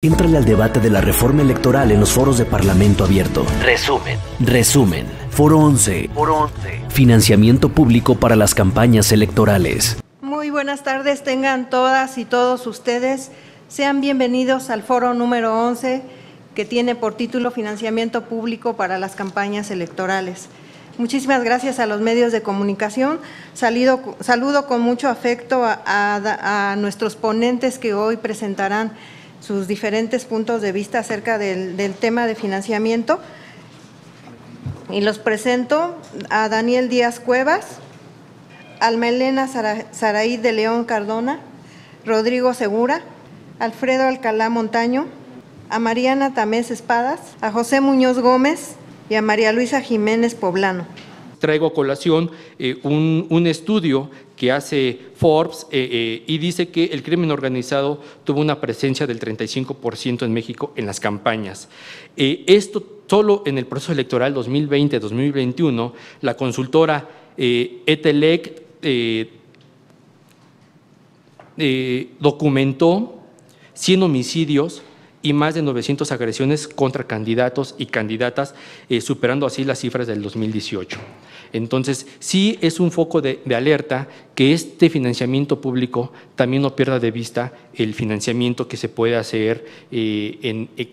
Éntrale al debate de la reforma electoral en los foros de Parlamento Abierto. Resumen. Foro 11. Financiamiento público para las campañas electorales. Muy buenas tardes, tengan todas y todos ustedes. Sean bienvenidos al foro número 11, que tiene por título Financiamiento público para las campañas electorales. Muchísimas gracias a los medios de comunicación. Saludo con mucho afecto a nuestros ponentes que hoy presentarán sus diferentes puntos de vista acerca del tema de financiamiento. Y los presento a Daniel Díaz Cuevas, Alma Elena Saraí de León Cardona, Rodrigo Segura, Alfredo Alcalá Montaño, a Mariana Tamés Espadas, a José Muñoz Gómez y a María Luisa Jiménez Poblano. Traigo a colación un estudio que hace Forbes y dice que el crimen organizado tuvo una presencia del 35% en México en las campañas. Esto solo en el proceso electoral 2020-2021, la consultora ETELEC documentó 100 homicidios y más de 900 agresiones contra candidatos y candidatas, superando así las cifras del 2018. Entonces, sí es un foco de alerta que este financiamiento público también no pierda de vista el financiamiento que se puede hacer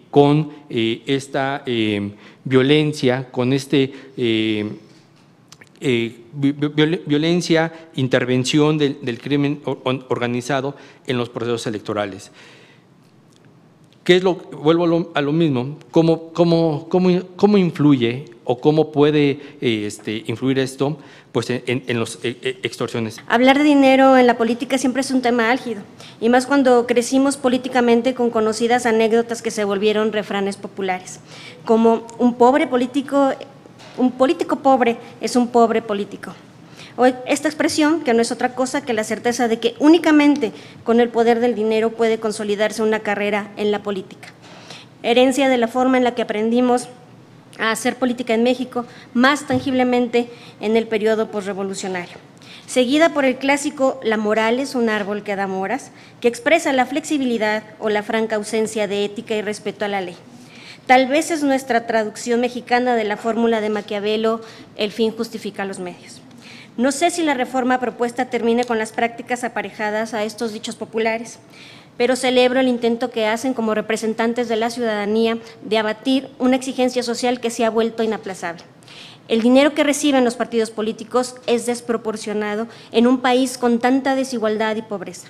con esta violencia, con violencia, intervención del crimen organizado en los procesos electorales. Vuelvo a lo mismo, ¿cómo influye o cómo puede influir esto pues en las extorsiones? Hablar de dinero en la política siempre es un tema álgido, y más cuando crecimos políticamente con conocidas anécdotas que se volvieron refranes populares, como un político pobre es un pobre político. O esta expresión, que no es otra cosa que la certeza de que únicamente con el poder del dinero puede consolidarse una carrera en la política. Herencia de la forma en la que aprendimos a hacer política en México, más tangiblemente en el periodo posrevolucionario. Seguida por el clásico "la moral es un árbol que da moras", que expresa la flexibilidad o la franca ausencia de ética y respeto a la ley. Tal vez es nuestra traducción mexicana de la fórmula de Maquiavelo: el fin justifica los medios. No sé si la reforma propuesta termine con las prácticas aparejadas a estos dichos populares, pero celebro el intento que hacen como representantes de la ciudadanía de abatir una exigencia social que se ha vuelto inaplazable. El dinero que reciben los partidos políticos es desproporcionado en un país con tanta desigualdad y pobreza.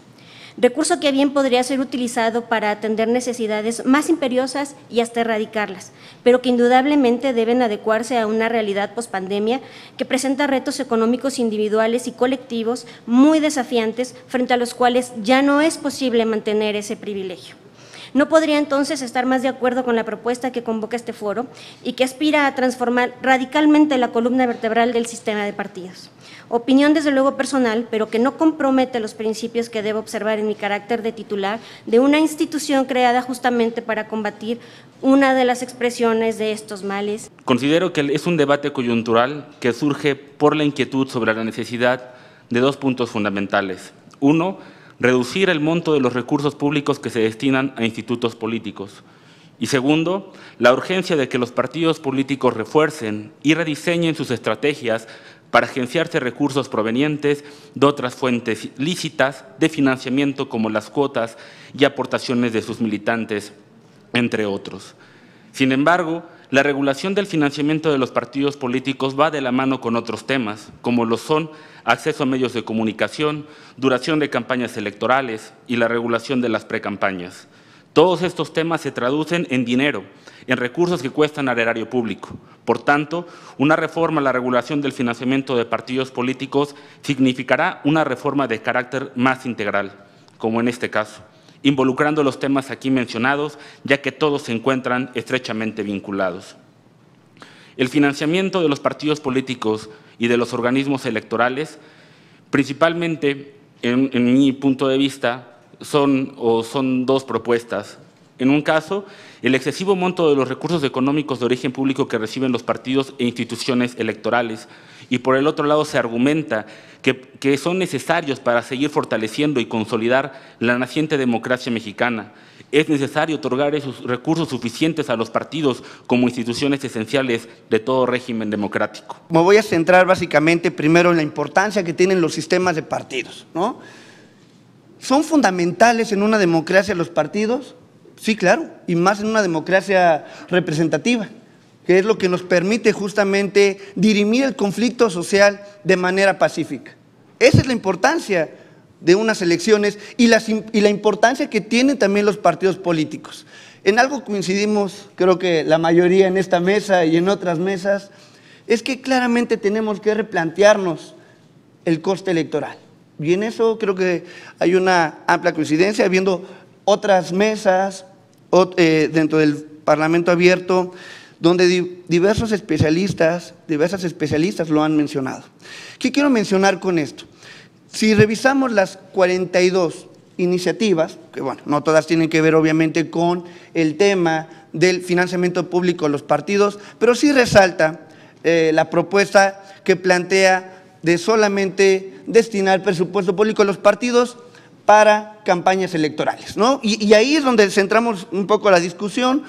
Recurso que bien podría ser utilizado para atender necesidades más imperiosas y hasta erradicarlas, pero que indudablemente deben adecuarse a una realidad pospandemia que presenta retos económicos individuales y colectivos muy desafiantes, frente a los cuales ya no es posible mantener ese privilegio. No podría entonces estar más de acuerdo con la propuesta que convoca este foro y que aspira a transformar radicalmente la columna vertebral del sistema de partidos. Opinión desde luego personal, pero que no compromete los principios que debo observar en mi carácter de titular de una institución creada justamente para combatir una de las expresiones de estos males. Considero que es un debate coyuntural que surge por la inquietud sobre la necesidad de dos puntos fundamentales. Uno, reducir el monto de los recursos públicos que se destinan a institutos políticos. Y segundo, la urgencia de que los partidos políticos refuercen y rediseñen sus estrategias para agenciarse recursos provenientes de otras fuentes lícitas de financiamiento, como las cuotas y aportaciones de sus militantes, entre otros. Sin embargo, la regulación del financiamiento de los partidos políticos va de la mano con otros temas, como lo son acceso a medios de comunicación, duración de campañas electorales y la regulación de las precampañas. Todos estos temas se traducen en dinero, en recursos que cuestan al erario público. Por tanto, una reforma a la regulación del financiamiento de partidos políticos significará una reforma de carácter más integral, como en este caso, involucrando los temas aquí mencionados, ya que todos se encuentran estrechamente vinculados. El financiamiento de los partidos políticos y de los organismos electorales, principalmente, en mi punto de vista, son dos propuestas. En un caso, el excesivo monto de los recursos económicos de origen público que reciben los partidos e instituciones electorales, y por el otro lado se argumenta que son necesarios para seguir fortaleciendo y consolidar la naciente democracia mexicana. Es necesario otorgar esos recursos suficientes a los partidos como instituciones esenciales de todo régimen democrático. Me voy a centrar básicamente primero en la importancia que tienen los sistemas de partidos, ¿no? ¿Son fundamentales en una democracia los partidos? Sí, claro, y más en una democracia representativa, que es lo que nos permite justamente dirimir el conflicto social de manera pacífica. Esa es la importancia de unas elecciones y la importancia que tienen también los partidos políticos. En algo coincidimos, creo que la mayoría en esta mesa y en otras mesas, es que claramente tenemos que replantearnos el coste electoral. Y en eso creo que hay una amplia coincidencia, viendo otras mesas dentro del Parlamento Abierto, donde diversas especialistas lo han mencionado. ¿Qué quiero mencionar con esto? Si revisamos las 42 iniciativas, que bueno, no todas tienen que ver obviamente con el tema del financiamiento público de los partidos, pero sí resalta la propuesta que plantea de solamente destinar presupuesto público a los partidos para campañas electorales, ¿no? Y ahí es donde centramos un poco la discusión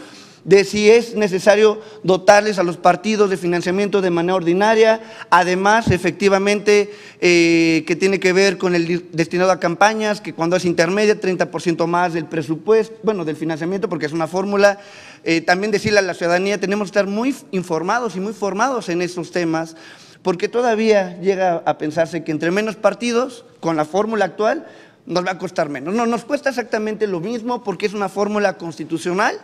de si es necesario dotarles a los partidos de financiamiento de manera ordinaria, además, efectivamente, que tiene que ver con el destinado a campañas, que cuando es intermedia, 30% más del presupuesto, bueno, del financiamiento, porque es una fórmula. También decirle a la ciudadanía, tenemos que estar muy informados y muy formados en esos temas, porque todavía llega a pensarse que entre menos partidos, con la fórmula actual, nos va a costar menos. No, nos cuesta exactamente lo mismo porque es una fórmula constitucional,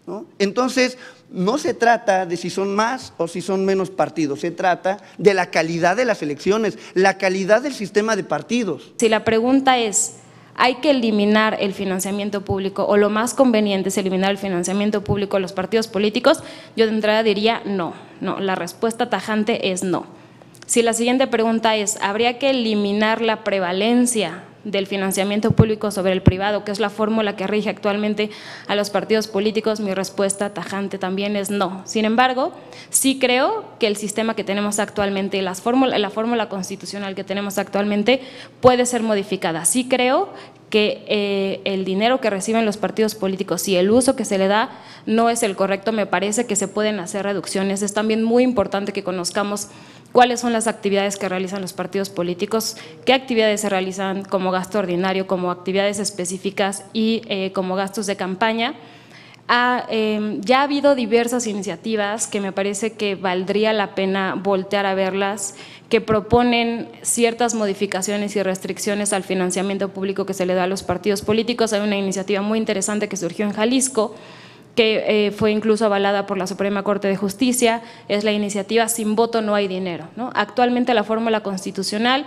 ¿no? Entonces, no se trata de si son más o si son menos partidos, se trata de la calidad de las elecciones, la calidad del sistema de partidos. Si la pregunta es, ¿hay que eliminar el financiamiento público o lo más conveniente es eliminar el financiamiento público de los partidos políticos? Yo de entrada diría no, la respuesta tajante es no. Si la siguiente pregunta es, ¿habría que eliminar la prevalencia del financiamiento público sobre el privado, que es la fórmula que rige actualmente a los partidos políticos? Mi respuesta tajante también es no. Sin embargo, sí creo que el sistema que tenemos actualmente, la fórmula constitucional que tenemos actualmente puede ser modificada. Sí creo que el dinero que reciben los partidos políticos y el uso que se le da no es el correcto. Me parece que se pueden hacer reducciones. Es también muy importante que conozcamos cuáles son las actividades que realizan los partidos políticos, qué actividades se realizan como gasto ordinario, como actividades específicas y como gastos de campaña. Ya ha habido diversas iniciativas que me parece que valdría la pena voltear a verlas, que proponen ciertas modificaciones y restricciones al financiamiento público que se le da a los partidos políticos. Hay una iniciativa muy interesante que surgió en Jalisco, que fue incluso avalada por la Suprema Corte de Justicia, es la iniciativa Sin voto no hay dinero, ¿no? Actualmente la fórmula constitucional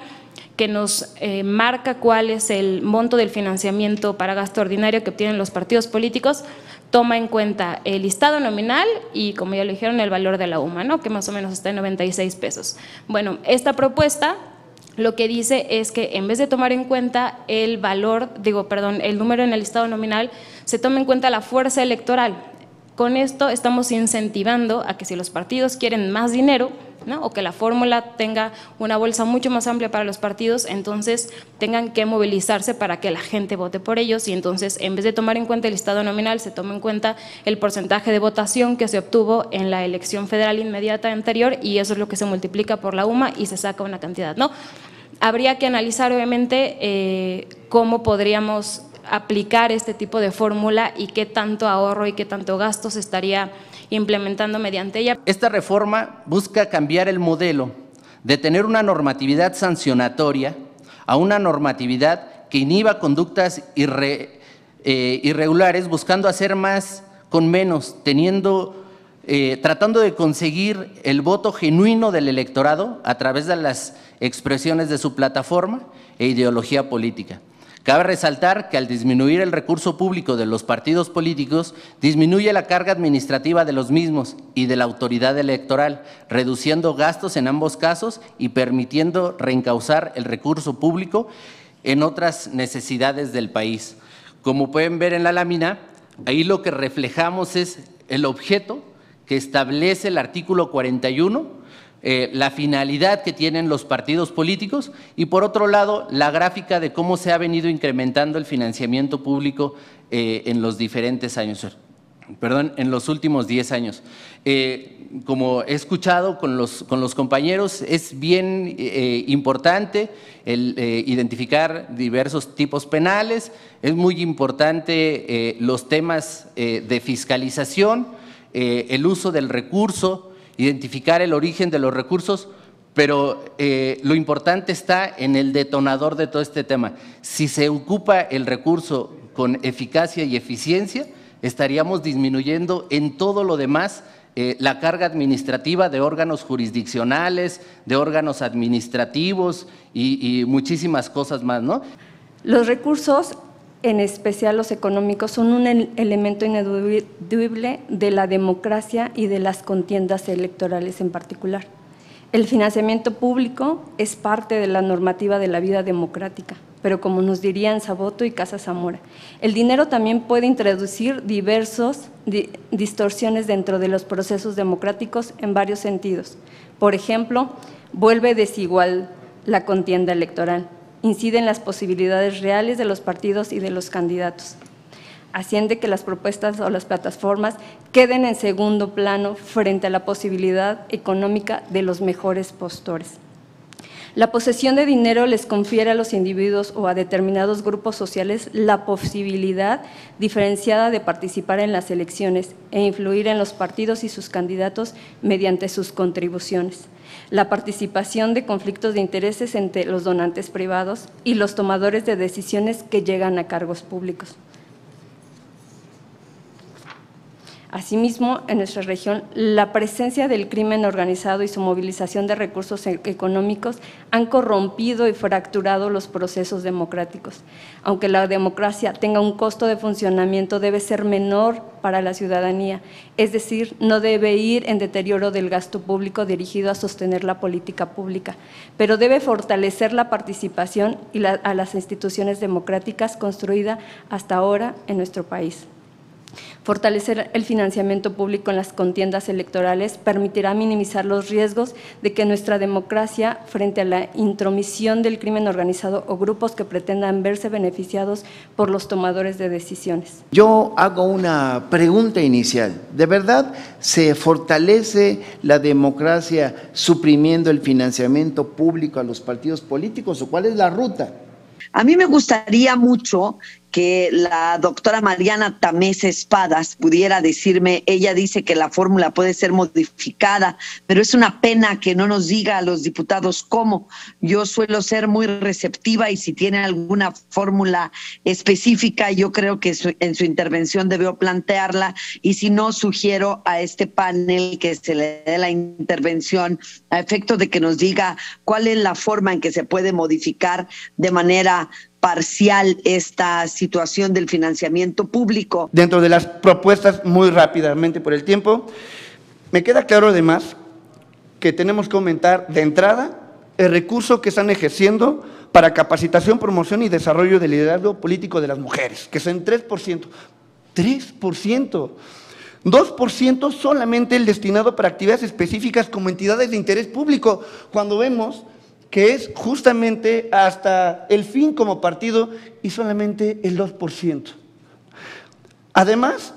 que nos marca cuál es el monto del financiamiento para gasto ordinario que obtienen los partidos políticos toma en cuenta el listado nominal y, como ya lo dijeron, el valor de la UMA, ¿no? Que más o menos está en 96 pesos. Bueno, esta propuesta lo que dice es que en vez de tomar en cuenta el número en el listado nominal, se toma en cuenta la fuerza electoral. Con esto estamos incentivando a que si los partidos quieren más dinero, ¿no? O que la fórmula tenga una bolsa mucho más amplia para los partidos, entonces tengan que movilizarse para que la gente vote por ellos, y entonces en vez de tomar en cuenta el listado nominal, se toma en cuenta el porcentaje de votación que se obtuvo en la elección federal inmediata anterior, y eso es lo que se multiplica por la UMA y se saca una cantidad, ¿no? Habría que analizar obviamente cómo podríamos aplicar este tipo de fórmula y qué tanto ahorro y qué tanto gasto se estaría implementando mediante ella. Esta reforma busca cambiar el modelo de tener una normatividad sancionatoria a una normatividad que inhiba conductas irregulares, buscando hacer más con menos, tratando de conseguir el voto genuino del electorado a través de las expresiones de su plataforma e ideología política. Cabe resaltar que al disminuir el recurso público de los partidos políticos, disminuye la carga administrativa de los mismos y de la autoridad electoral, reduciendo gastos en ambos casos y permitiendo reencauzar el recurso público en otras necesidades del país. Como pueden ver en la lámina, Ahí lo que reflejamos es el objeto que establece el artículo 41, la finalidad que tienen los partidos políticos y, por otro lado, la gráfica de cómo se ha venido incrementando el financiamiento público en los diferentes años, en los últimos 10 años. Como he escuchado con los compañeros, es bien importante identificar diversos tipos penales, es muy importante los temas de fiscalización, el uso del recurso, identificar el origen de los recursos, pero lo importante está en el detonador de todo este tema. Si se ocupa el recurso con eficacia y eficiencia, estaríamos disminuyendo en todo lo demás la carga administrativa de órganos jurisdiccionales, de órganos administrativos y muchísimas cosas más, ¿no? Los recursos, en especial los económicos, son un elemento ineludible de la democracia y de las contiendas electorales en particular. El financiamiento público es parte de la normativa de la vida democrática, pero como nos dirían Saboto y Casa Zamora, el dinero también puede introducir diversas distorsiones dentro de los procesos democráticos en varios sentidos. Por ejemplo, vuelve desigual la contienda electoral, incide en las posibilidades reales de los partidos y de los candidatos, asciende que las propuestas o las plataformas queden en segundo plano frente a la posibilidad económica de los mejores postores. La posesión de dinero les confiere a los individuos o a determinados grupos sociales la posibilidad diferenciada de participar en las elecciones e influir en los partidos y sus candidatos mediante sus contribuciones. La participación de conflictos de intereses entre los donantes privados y los tomadores de decisiones que llegan a cargos públicos. Asimismo, en nuestra región, la presencia del crimen organizado y su movilización de recursos económicos han corrompido y fracturado los procesos democráticos. Aunque la democracia tenga un costo de funcionamiento, debe ser menor para la ciudadanía, es decir, no debe ir en deterioro del gasto público dirigido a sostener la política pública, pero debe fortalecer la participación y a las instituciones democráticas construidas hasta ahora en nuestro país. Fortalecer el financiamiento público en las contiendas electorales permitirá minimizar los riesgos de que nuestra democracia, frente a la intromisión del crimen organizado o grupos que pretendan verse beneficiados por los tomadores de decisiones. Yo hago una pregunta inicial. ¿De verdad se fortalece la democracia suprimiendo el financiamiento público a los partidos políticos o cuál es la ruta? A mí me gustaría mucho que la doctora Mariana Tamés Espadas pudiera decirme, ella dice que la fórmula puede ser modificada, pero es una pena que no nos diga a los diputados cómo. Yo suelo ser muy receptiva y si tiene alguna fórmula específica, yo creo que en su intervención debió plantearla y si no, sugiero a este panel que se le dé la intervención a efecto de que nos diga cuál es la forma en que se puede modificar de manera parcial esta situación del financiamiento público. Dentro de las propuestas, muy rápidamente por el tiempo, me queda claro además que tenemos que aumentar de entrada el recurso que están ejerciendo para capacitación, promoción y desarrollo del liderazgo político de las mujeres, que es en 3%. 3%. 2% solamente el destinado para actividades específicas como entidades de interés público, cuando vemos que es justamente hasta el fin como partido y solamente el 2%. Además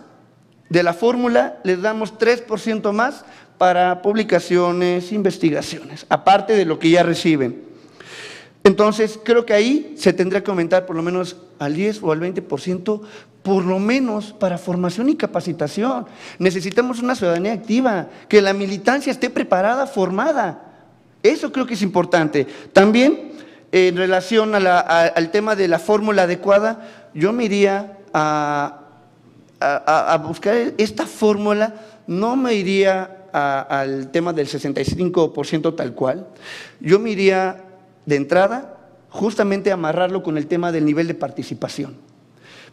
de la fórmula, les damos 3% más para publicaciones, investigaciones, aparte de lo que ya reciben. Entonces, creo que ahí se tendría que aumentar por lo menos al 10 o al 20%, por lo menos para formación y capacitación. Necesitamos una ciudadanía activa, que la militancia esté preparada, formada. Eso creo que es importante. También, en relación al tema de la fórmula adecuada, yo me iría a buscar esta fórmula, no me iría al tema del 65% tal cual, yo me iría de entrada justamente a amarrarlo con el tema del nivel de participación,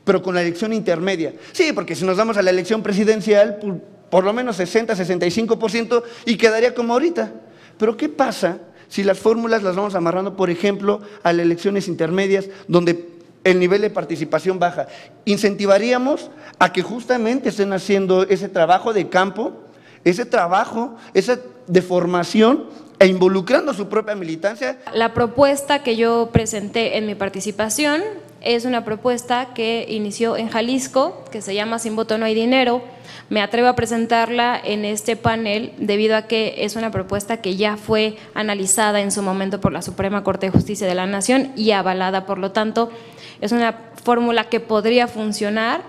pero con la elección intermedia. Sí, porque si nos vamos a la elección presidencial, por lo menos 60-65% y quedaría como ahorita. Pero ¿qué pasa si las fórmulas las vamos amarrando, por ejemplo, a las elecciones intermedias, donde el nivel de participación baja. Incentivaríamos a que justamente estén haciendo ese trabajo de campo, ese trabajo, esa de formación e involucrando su propia militancia. La propuesta que yo presenté en mi participación es una propuesta que inició en Jalisco, que se llama Sin voto no hay dinero. Me atrevo a presentarla en este panel debido a que es una propuesta que ya fue analizada en su momento por la Suprema Corte de Justicia de la Nación y avalada, por lo tanto, es una fórmula que podría funcionar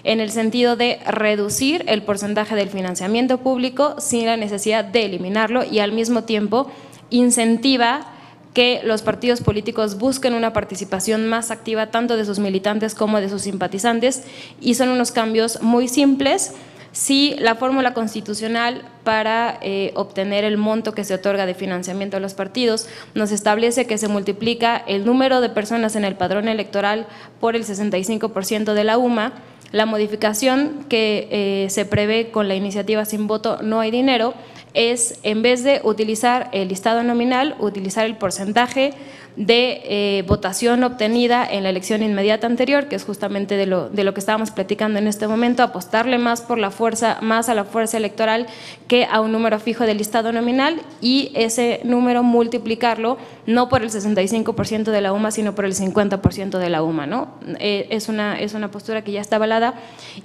en el sentido de reducir el porcentaje del financiamiento público sin la necesidad de eliminarlo y al mismo tiempo incentiva que los partidos políticos busquen una participación más activa tanto de sus militantes como de sus simpatizantes, y son unos cambios muy simples. Si la fórmula constitucional para obtener el monto que se otorga de financiamiento a los partidos nos establece que se multiplica el número de personas en el padrón electoral por el 65% de la UMA, la modificación que se prevé con la iniciativa Sin voto no hay dinero es, en vez de utilizar el listado nominal, utilizar el porcentaje de votación obtenida en la elección inmediata anterior, que es justamente de lo que estábamos platicando en este momento, apostarle más por la fuerza, más a la fuerza electoral que a un número fijo del listado nominal, y ese número multiplicarlo no por el 65% de la UMA, sino por el 50% de la UMA, ¿no? Es una postura que ya está avalada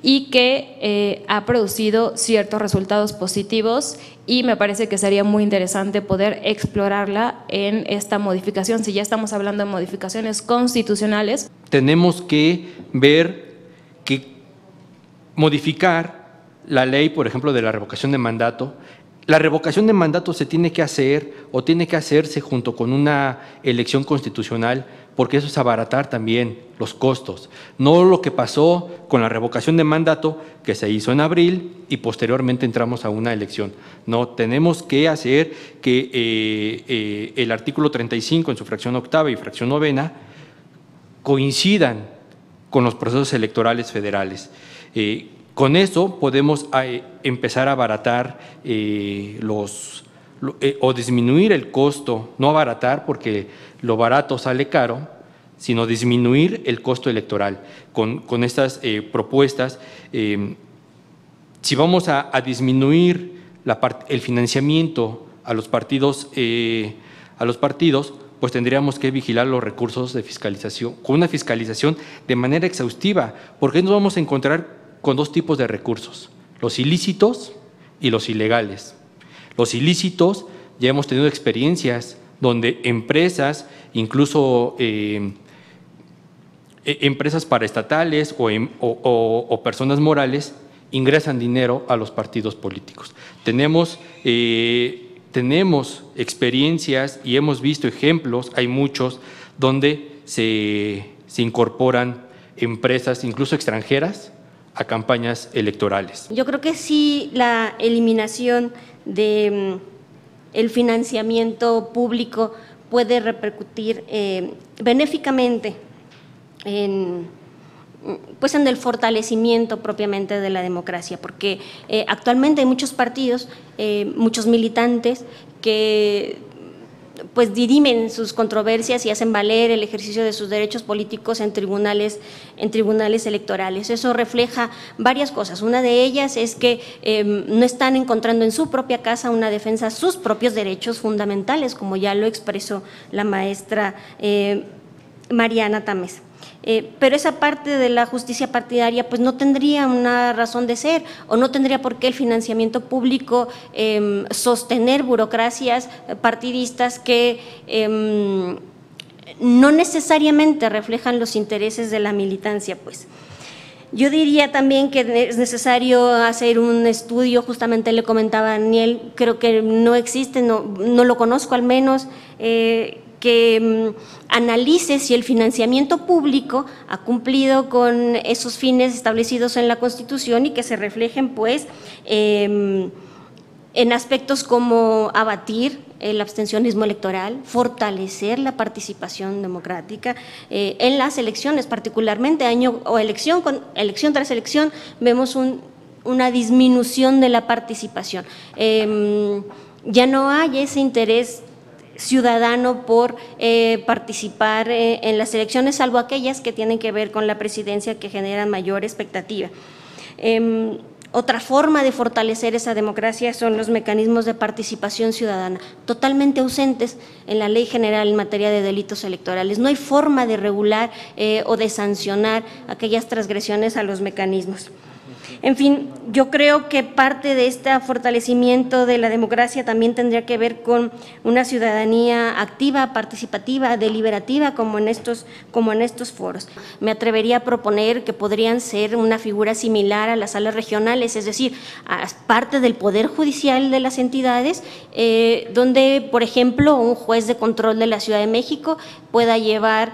y que ha producido ciertos resultados positivos, y me parece que sería muy interesante poder explorarla en esta modificación. Si ya estamos hablando de modificaciones constitucionales, tenemos que ver que modificar la ley, por ejemplo, de la revocación de mandato. La revocación de mandato se tiene que hacer o tiene que hacerse junto con una elección constitucional, porque eso es abaratar también los costos. No lo que pasó con la revocación de mandato, que se hizo en abril y posteriormente entramos a una elección. No, tenemos que hacer que el artículo 35 en su fracción octava y fracción novena coincidan con los procesos electorales federales. Con eso podemos empezar a abaratar o disminuir el costo, no abaratar porque lo barato sale caro, sino disminuir el costo electoral. Con estas propuestas, si vamos a disminuir el financiamiento a los partidos, pues tendríamos que vigilar los recursos de fiscalización, con una fiscalización de manera exhaustiva, porque nos vamos a encontrar con dos tipos de recursos, los ilícitos y los ilegales. Los ilícitos, ya hemos tenido experiencias donde empresas, incluso empresas paraestatales o personas morales, ingresan dinero a los partidos políticos. Tenemos experiencias y hemos visto ejemplos, hay muchos, donde se incorporan empresas, incluso extranjeras, a campañas electorales. Yo creo que sí, la eliminación de el financiamiento público puede repercutir benéficamente en el fortalecimiento propiamente de la democracia, porque actualmente hay muchos partidos, muchos militantes que pues dirimen sus controversias y hacen valer el ejercicio de sus derechos políticos en tribunales electorales. Eso refleja varias cosas. Una de ellas es que no están encontrando en su propia casa una defensa a sus propios derechos fundamentales, como ya lo expresó la maestra Mariana Tamés. Pero esa parte de la justicia partidaria pues no tendría una razón de ser, o no tendría por qué el financiamiento público sostener burocracias partidistas que no necesariamente reflejan los intereses de la militancia, pues. Yo diría también que es necesario hacer un estudio, justamente le comentaba a Daniel, creo que no existe, no lo conozco al menos, que analice si el financiamiento público ha cumplido con esos fines establecidos en la Constitución y que se reflejen pues en aspectos como abatir el abstencionismo electoral, fortalecer la participación democrática en las elecciones, particularmente elección tras elección vemos una disminución de la participación. Ya no hay ese interés ciudadano por participar en las elecciones, salvo aquellas que tienen que ver con la presidencia, que generan mayor expectativa. Otra forma de fortalecer esa democracia son los mecanismos de participación ciudadana, totalmente ausentes en la Ley General en materia de delitos electorales. No hay forma de regular o de sancionar aquellas transgresiones a los mecanismos. En fin, yo creo que parte de este fortalecimiento de la democracia también tendría que ver con una ciudadanía activa, participativa, deliberativa, como en estos foros. Me atrevería a proponer que podrían ser una figura similar a las salas regionales, es decir, a parte del poder judicial de las entidades, donde, por ejemplo, un juez de control de la Ciudad de México pueda llevar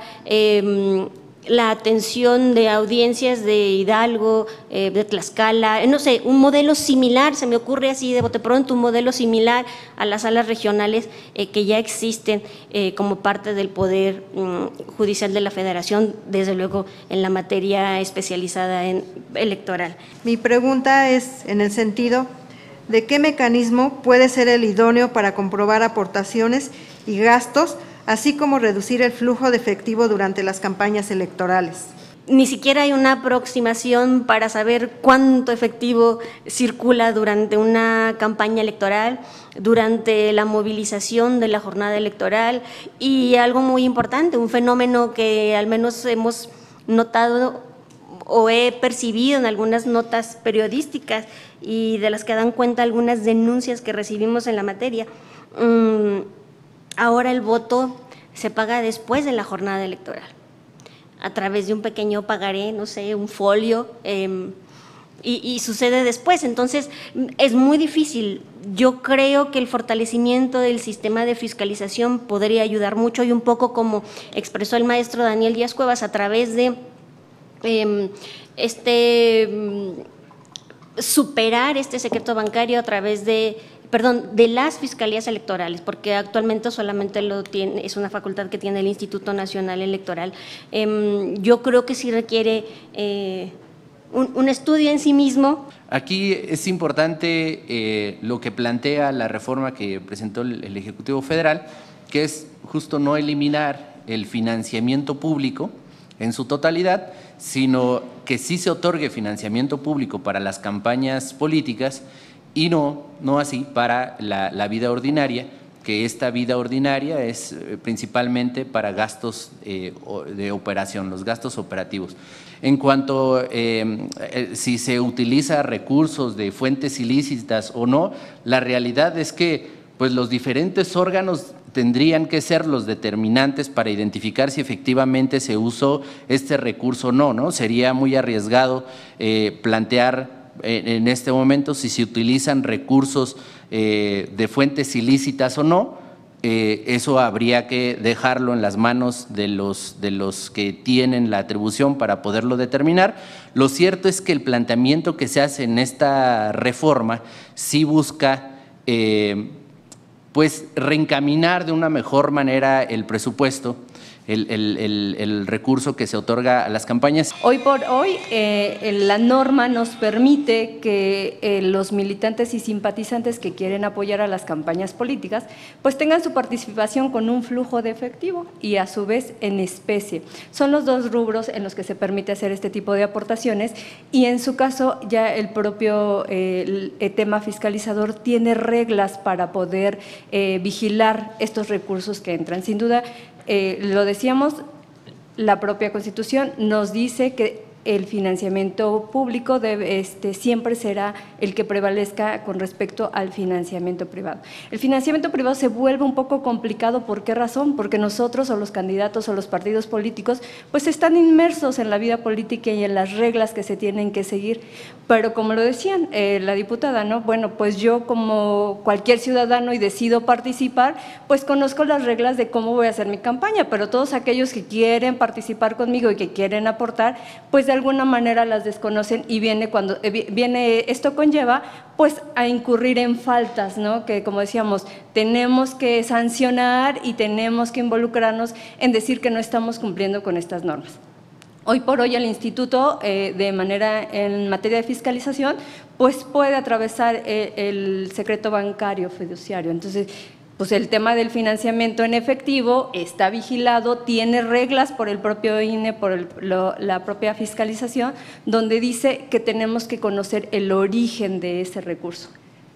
la atención de audiencias de Hidalgo, de Tlaxcala, no sé, un modelo similar, se me ocurre así de bote pronto, un modelo similar a las salas regionales que ya existen como parte del Poder Judicial de la Federación, desde luego en la materia especializada en electoral. Mi pregunta es en el sentido de qué mecanismo puede ser el idóneo para comprobar aportaciones y gastos, así como reducir el flujo de efectivo durante las campañas electorales. Ni siquiera hay una aproximación para saber cuánto efectivo circula durante una campaña electoral, durante la movilización de la jornada electoral, y algo muy importante, un fenómeno que al menos hemos notado o he percibido en algunas notas periodísticas y de las que dan cuenta algunas denuncias que recibimos en la materia. Ahora el voto se paga después de la jornada electoral, a través de un pequeño pagaré, no sé, un folio, y sucede después. Entonces, es muy difícil. Yo creo que el fortalecimiento del sistema de fiscalización podría ayudar mucho, y un poco como expresó el maestro Daniel Díaz Cuevas, a través de superar este secreto bancario a través de las fiscalías electorales, porque actualmente solamente lo tiene, es una facultad que tiene el Instituto Nacional Electoral. Yo creo que sí requiere un estudio en sí mismo. Aquí es importante lo que plantea la reforma que presentó el Ejecutivo Federal, que es justo no eliminar el financiamiento público en su totalidad, sino que sí se otorgue financiamiento público para las campañas políticas y no así para la vida ordinaria, que esta vida ordinaria es principalmente para gastos de operación, los gastos operativos. En cuanto si se utiliza recursos de fuentes ilícitas o no, la realidad es que pues, los diferentes órganos tendrían que ser los determinantes para identificar si efectivamente se usó este recurso o no, ¿no? Sería muy arriesgado plantear en este momento si se utilizan recursos de fuentes ilícitas o no. Eso habría que dejarlo en las manos de los que tienen la atribución para poderlo determinar. Lo cierto es que el planteamiento que se hace en esta reforma sí busca pues reencaminar de una mejor manera el presupuesto, el recurso que se otorga a las campañas. Hoy por hoy, la norma nos permite que los militantes y simpatizantes que quieren apoyar a las campañas políticas, pues tengan su participación con un flujo de efectivo y a su vez en especie. Son los dos rubros en los que se permite hacer este tipo de aportaciones, y en su caso ya el propio tema fiscalizador tiene reglas para poder vigilar estos recursos que entran. Sin duda, lo decíamos, la propia Constitución nos dice que el financiamiento público siempre será el que prevalezca con respecto al financiamiento privado. El financiamiento privado se vuelve un poco complicado. ¿Por qué razón? Porque nosotros o los candidatos o los partidos políticos pues están inmersos en la vida política y en las reglas que se tienen que seguir. Pero como lo decían la diputada, ¿no? Bueno, pues yo como cualquier ciudadano y decido participar, pues conozco las reglas de cómo voy a hacer mi campaña, pero todos aquellos que quieren participar conmigo y que quieren aportar, pues de alguna manera las desconocen, y esto conlleva pues a incurrir en faltas, ¿no? Que como decíamos, tenemos que sancionar y tenemos que involucrarnos en decir que no estamos cumpliendo con estas normas. Hoy por hoy el instituto, en materia de fiscalización, pues puede atravesar el secreto bancario fiduciario. Entonces, Pues el tema del financiamiento en efectivo está vigilado, tiene reglas por el propio INE, por la propia fiscalización, donde dice que tenemos que conocer el origen de ese recurso.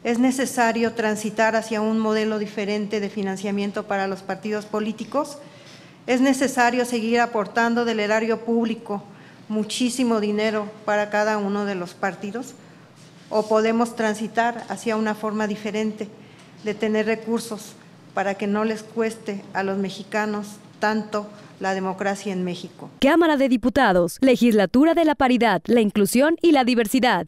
¿Es necesario transitar hacia un modelo diferente de financiamiento para los partidos políticos? ¿Es necesario seguir aportando del erario público muchísimo dinero para cada uno de los partidos? ¿O podemos transitar hacia una forma diferente de tener recursos para que no les cueste a los mexicanos tanto la democracia en México? Cámara de Diputados, Legislatura de la Paridad, la Inclusión y la Diversidad.